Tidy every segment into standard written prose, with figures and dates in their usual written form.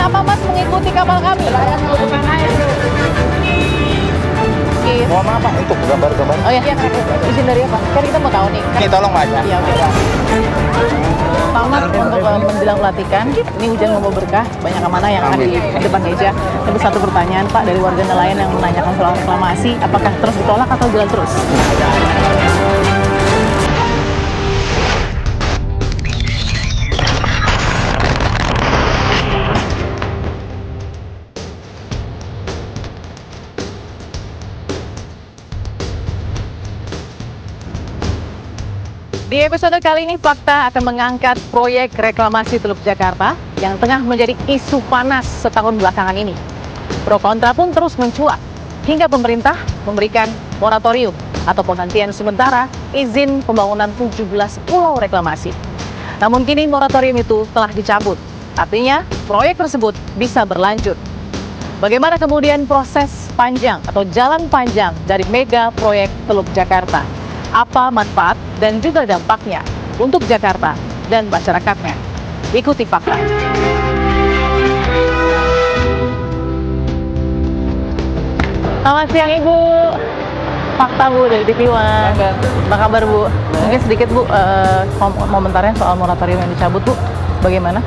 apa Mas mengikuti kapal kami? Mohon maaf Pak, untuk gambar-gambar. Oh ya, izin dari apa? Kan kita mau tahu nih. Ini tolong Pak. Iya, oke. Pak Mas, untuk menjelang pelatihan, ini hujan membawa berkah, banyak amanah yang akan di depan meja. Tapi satu pertanyaan Pak dari warga nelayan yang menanyakan soal reklamasi, apakah terus ditolak atau jalan terus? Di episode kali ini, Fakta akan mengangkat proyek reklamasi Teluk Jakarta yang tengah menjadi isu panas setahun belakangan ini. Pro kontra pun terus mencuat, hingga pemerintah memberikan moratorium atau penghentian sementara izin pembangunan 17 pulau reklamasi. Namun kini moratorium itu telah dicabut, artinya proyek tersebut bisa berlanjut. Bagaimana kemudian proses panjang atau jalan panjang dari mega proyek Teluk Jakarta? Apa manfaat dan juga dampaknya untuk Jakarta dan masyarakatnya? Ikuti Fakta. Selamat siang Ibu. Fakta Bu dari TV One. Apa kabar Bu? Mungkin sedikit Bu komentarnya soal moratorium yang dicabut Bu. Bagaimana?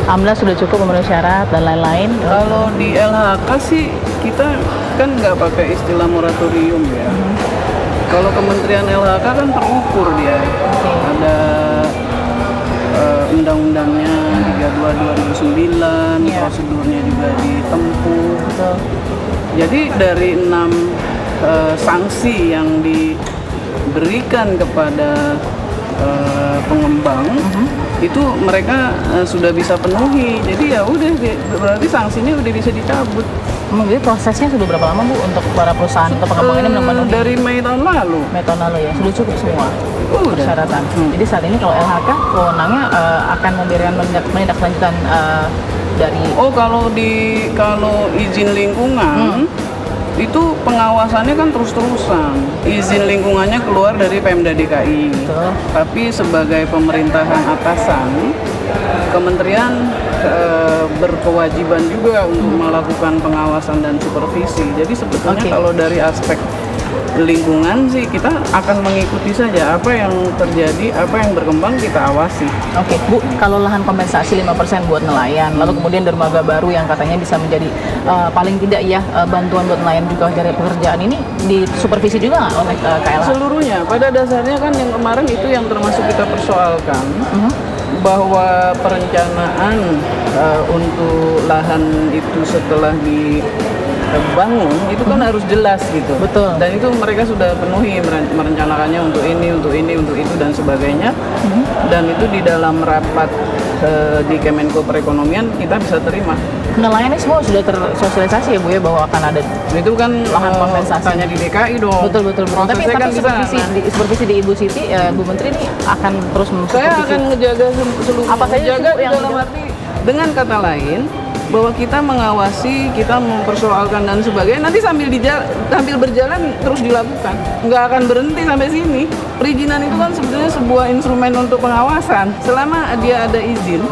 AMDA sudah cukup memenuhi syarat dan lain-lain. Kalau di LHK sih kita kan nggak pakai istilah moratorium ya. Kalau Kementerian LHK kan terukur dia, ada undang-undangnya 32/2009, prosedurnya juga ditempuh. Betul. Jadi dari 6 sanksi yang diberikan kepada pengembang itu mereka sudah bisa penuhi. Jadi ya udah, berarti sanksinya udah bisa dicabut. Jadi prosesnya sudah berapa lama Bu untuk para perusahaan atau pengembang ini memenuhi? Dari Mei tahun lalu. Mei tahun lalu ya, sudah cukup semua Udah. persyaratan. Jadi saat ini kalau LHK wewenangnya akan memberikan menindaklanjutan dari. Oh, kalau izin lingkungan itu pengawasannya kan terus-terusan. Izin lingkungannya keluar dari Pemda DKI. Betul. Tapi sebagai pemerintahan atasan, kementerian berkewajiban juga untuk melakukan pengawasan dan supervisi. Jadi sebetulnya kalau dari aspek lingkungan sih kita akan mengikuti saja apa yang terjadi, apa yang berkembang kita awasi. Oke, Bu, kalau lahan kompensasi 5% buat nelayan, lalu kemudian dermaga baru yang katanya bisa menjadi paling tidak ya bantuan buat nelayan juga dari pekerjaan ini disupervisi juga nggak oleh KLH? Seluruhnya, pada dasarnya kan yang kemarin itu yang termasuk kita persoalkan. Bahwa perencanaan untuk lahan itu setelah dibangun itu kan harus jelas gitu. Betul. Dan itu mereka sudah penuhi merencanakannya untuk ini, untuk itu dan sebagainya. Dan itu di dalam rapat di Kemenko Perekonomian kita bisa terima. Nelayan ini semua sudah tersosialisasi ya Bu ya bahwa akan ada Itu kan lahan kompensasi. tanya di DKI dong. Betul. Tapi Prosesnya kan di sana. supervisi di Ibu Siti, Bu Menteri ini akan terus Saya mensupervisi. akan ngejaga seluruh. Apa saja menjaga sih, Bu, yang dalam arti dengan kata lain bahwa kita mengawasi, kita mempersoalkan dan sebagainya. Nanti sambil berjalan terus dilakukan. Nggak akan berhenti sampai sini. Perizinan itu kan sebetulnya sebuah instrumen untuk pengawasan. Selama dia ada izin,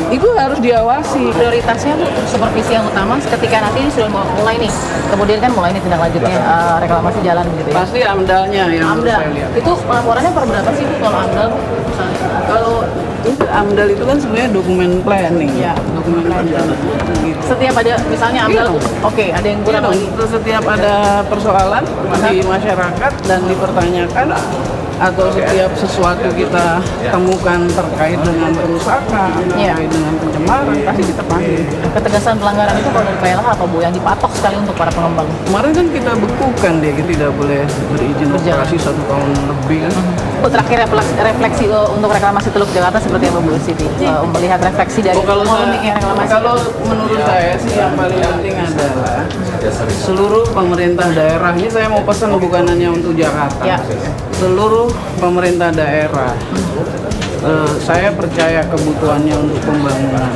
itu harus diawasi. Prioritasnya Bu, supervisi yang utama ketika nanti ini sudah mulai nih. Kemudian kan mulai nih tindak lanjutnya reklamasi jalan gitu ya. Pasti AMDAL-nya yang harus AMDAL. saya lihat. Itu laporannya per berapa sih Bu kalau AMDAL Bu? Misalnya. Kalau itu AMDAL itu kan sebenarnya dokumen planning. Ya, dokumen rencana. Gitu. Setiap ada misalnya AMDAL, Iya. oke, ada yang kurang Iya, lagi. setiap ada persoalan di masyarakat dan dipertanyakan atau setiap sesuatu kita temukan terkait dengan kerusakan, Iya. terkait dengan pencemaran, pasti kita panggil. Ketegasan pelanggaran itu kalau dari PLH apa Bu yang dipatok sekali untuk para pengembang? Kemarin kan kita bekukan dia, kita tidak boleh berizin operasi 1 tahun lebih kan. Bu, terakhir refleksi untuk reklamasi Teluk Jakarta seperti apa Bu Siti? Melihat refleksi dari polemiknya reklamasi. Kalau menurut saya sih yang paling penting adalah seluruh pemerintah daerah, ini saya mau pesan bukan hanya untuk Jakarta, Ya. seluruh pemerintah daerah, saya percaya kebutuhannya untuk pembangunan.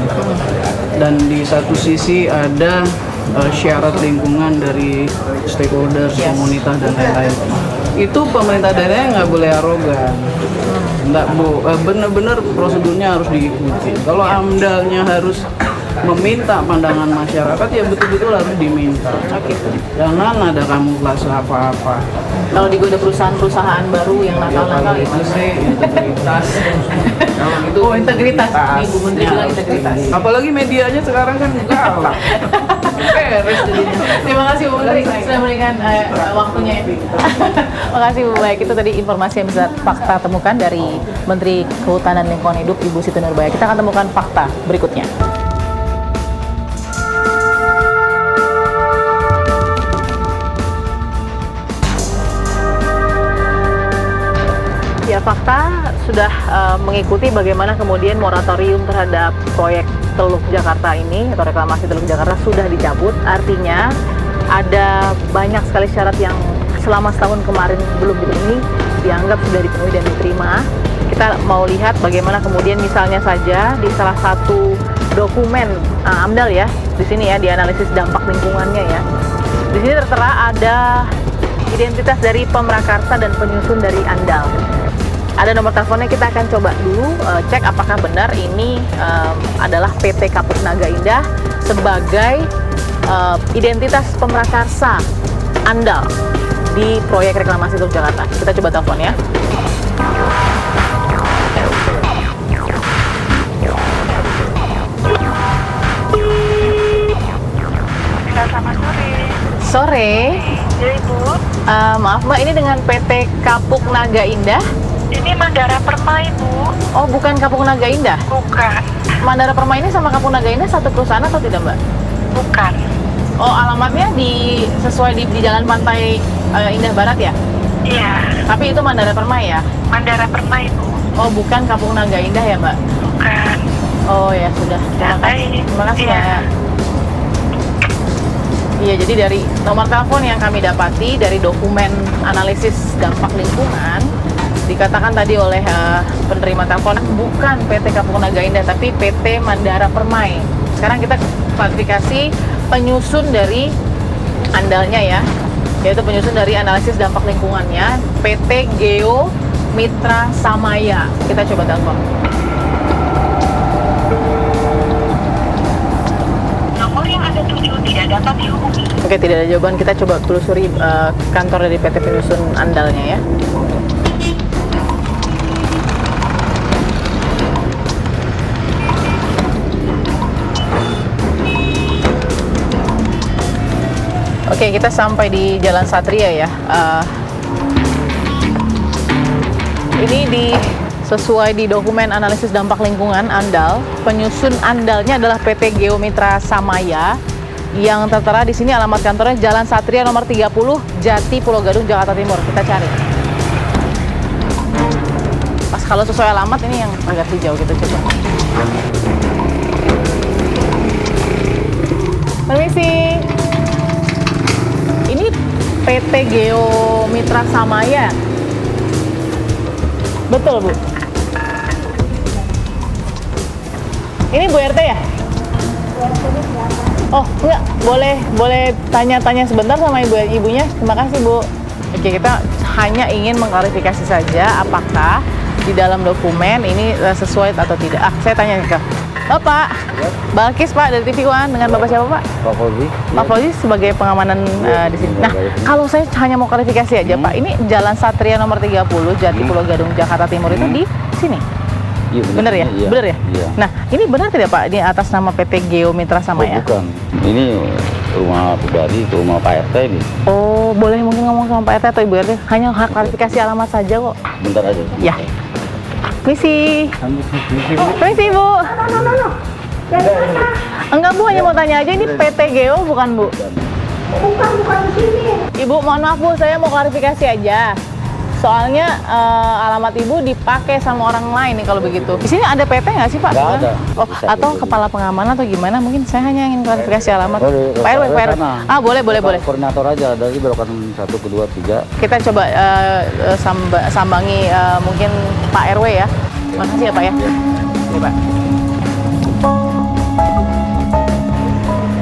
Dan di satu sisi ada syarat lingkungan dari stakeholders, komunitas dan lain-lain. Itu pemerintah daerahnya nggak boleh arogan. enggak Bu, benar-benar prosedurnya harus diikuti. Kalau AMDALnya harus meminta pandangan masyarakat, ya betul-betul harus diminta. Oke. Jangan ada kamuflase apa-apa. Kalau digoda perusahaan-perusahaan baru yang nakal-nakal itu. Masih integritas. Kalau itu Oh, integritas. Nih, Bu Menteri bilang integritas. Apalagi medianya sekarang kan galak. Beres jadinya. Terima kasih Bu Menteri sudah memberikan waktunya ya. Makasih Bu. Baik, itu tadi informasi yang bisa fakta temukan dari Menteri Kehutanan dan Lingkungan Hidup Ibu Siti Nurbaya. Kita akan temukan fakta berikutnya. Ya, fakta sudah mengikuti bagaimana kemudian moratorium terhadap proyek Teluk Jakarta ini atau reklamasi Teluk Jakarta sudah dicabut. Artinya ada banyak sekali syarat yang selama setahun kemarin belum dipenuhi dianggap sudah dipenuhi dan diterima. Kita mau lihat bagaimana kemudian misalnya saja di salah satu dokumen AMDAL ya, di sini ya, di analisis dampak lingkungannya ya. Di sini tertera ada identitas dari pemrakarsa dan penyusun dari AMDAL. Ada nomor teleponnya, kita akan coba dulu cek apakah benar ini adalah PT Kapuk Naga Indah sebagai identitas pemrakarsa AMDAL di proyek reklamasi Teluk Jakarta. Kita coba telepon ya. Selamat sore. Sore. Ya, Ibu. Maaf Mbak, ini dengan PT Kapuk Naga Indah. Ini Mandara Permai, Bu. Oh, bukan Kapuk Naga Indah. Bukan. Mandara Permai ini sama Kapuk Naga Indah satu perusahaan atau tidak, Mbak? Bukan. Oh, alamatnya sesuai di Jalan Pantai Indah Barat ya? Iya. Tapi itu Mandara Permai ya? Mandara Permai, Bu. Oh, bukan Kapuk Naga Indah ya, Mbak? Bukan. Oh ya, sudah. Terima kasih. Baik. Terima kasih Iya. ya. Iya, jadi dari nomor telepon yang kami dapati dari dokumen analisis dampak lingkungan dikatakan tadi oleh penerima telepon bukan PT Kapuk Naga Indah tapi PT Mandara Permai. Sekarang kita klarifikasi penyusun dari AMDAL-nya ya, yaitu penyusun dari analisis dampak lingkungannya PT Geo Mitra Samaya. Kita coba telepon. Nomor yang Anda tuju tidak dapat dihubungi. Oke, tidak ada jawaban. Kita coba telusuri kantor dari PT penyusun AMDAL-nya ya. Oke, kita sampai di Jalan Satria ya. Ini sesuai di dokumen analisis dampak lingkungan AMDAL, penyusun AMDAL-nya adalah PT Geo Mitra Samaya yang tertera di sini alamat kantornya Jalan Satria nomor 30, Jati, Pulau Gadung, Jakarta Timur. Kita cari. Pas kalau sesuai alamat ini yang agak hijau kita coba. Permisi. Ini PT Geo Mitra Samaya. Betul, Bu. Ini Bu RT ya? Oh, enggak. Boleh tanya-tanya sebentar sama ibunya. Terima kasih, Bu. Oke, kita hanya ingin mengklarifikasi saja apakah di dalam dokumen ini sesuai atau tidak. Saya tanya ke Bapak. Ya. Balkis, Pak, dari TV One. Dengan Bapak siapa, Pak? Pak Fauzi. Pak Fauzi sebagai pengamanan di sini. Nah, kalau saya hanya mau klarifikasi aja, Pak. Ini Jalan Satria nomor 30, Jati, Pulau Gadung, Jakarta Timur itu di sini. Iya, Bener ya? Iya. Bener ya? Iya. Nah, ini benar tidak, Pak? Ini atas nama PT Geo Mitra Samaya? Bukan. Ini rumah pribadi, rumah Pak RT ini. Oh, boleh mungkin ngomong sama Pak RT atau Ibu RT? Hanya hak klarifikasi alamat saja kok. Bentar aja. Ya. Misi. Misi, Bu. Enggak, Bu, hanya mau tanya aja, ini PT Geo bukan, Bu? Bukan di sini. Ibu, mohon maaf, Bu, saya mau klarifikasi aja. Soalnya alamat Ibu dipakai sama orang lain nih kalau begitu. Di sini ada PT nggak sih, Pak? Nggak ada. Oh, atau kepala pengamanan atau gimana? Mungkin saya hanya ingin klarifikasi alamat. Boleh, Pak RW, Pak RW. sana. Ah, boleh. Koordinator aja dari belokan 1, 2, 3. Kita coba sambangi mungkin Pak RW ya. Makasih ya, Pak ya. Oke, Pak.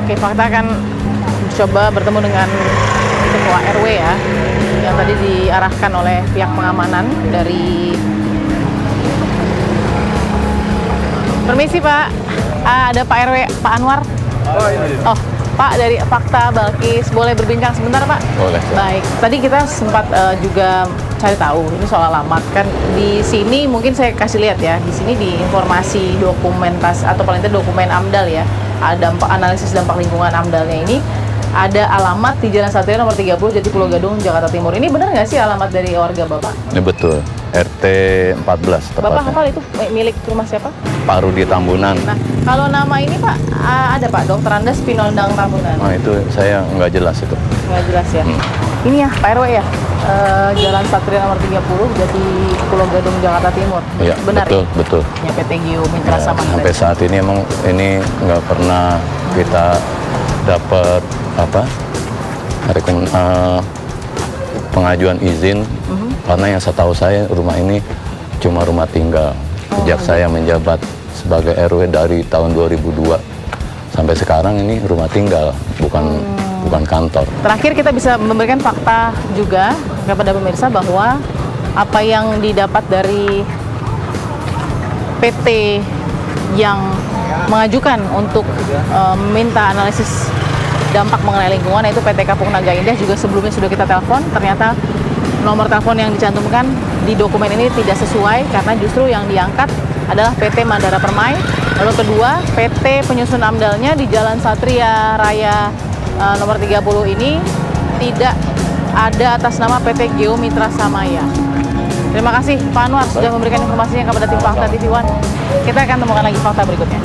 Oke, Fakta akan coba bertemu dengan Ketua RW ya, yang tadi diarahkan oleh pihak pengamanan dari Permisi Pak, ada Pak RW, Pak Anwar. Oh, Pak dari Fakta Balkis, boleh berbincang sebentar Pak? Boleh. Baik, tadi kita sempat juga cari tahu ini soal alamat kan di sini mungkin saya kasih lihat ya di sini di informasi dokumentasi atau paling tidak dokumen AMDAL ya ada analisis dampak lingkungan AMDALnya ini ada alamat di Jalan Satria nomor 30 Jati Pulau Gadung Jakarta Timur. Ini benar nggak sih alamat dari warga Bapak? Ini betul. RT 14 Bapak tepatnya. hafal itu milik rumah siapa? Pak Rudi Tambunan. Nah, kalau nama ini Pak ada Pak Dr. Andes Pinondang Tambunan. Nah itu saya nggak jelas itu. Nggak jelas ya. Ini ya Pak RW ya. Jalan Satria nomor 30 Jati Pulau Gadung Jakarta Timur. Iya, Benar betul, ya? betul. Ya PT Geo Mitra Ya, Samantha. sampai saat ini emang ini nggak pernah kita dapat pengajuan izin karena yang setahu saya rumah ini cuma rumah tinggal. Sejak saya menjabat sebagai RW dari tahun 2002 sampai sekarang ini rumah tinggal, bukan kantor. Terakhir kita bisa memberikan fakta juga kepada pemirsa bahwa apa yang didapat dari PT yang mengajukan untuk minta analisis dampak mengenai lingkungan yaitu PT Kapuk Naga Indah juga sebelumnya sudah kita telepon, ternyata nomor telepon yang dicantumkan di dokumen ini tidak sesuai karena justru yang diangkat adalah PT Mandara Permai. Lalu kedua, PT penyusun AMDALnya di Jalan Satria Raya nomor 30 ini tidak ada atas nama PT Geo Mitra Samaya. Terima kasih Pak Anwar sudah memberikan informasinya kepada tim Fakta TV One. Kita akan temukan lagi fakta berikutnya.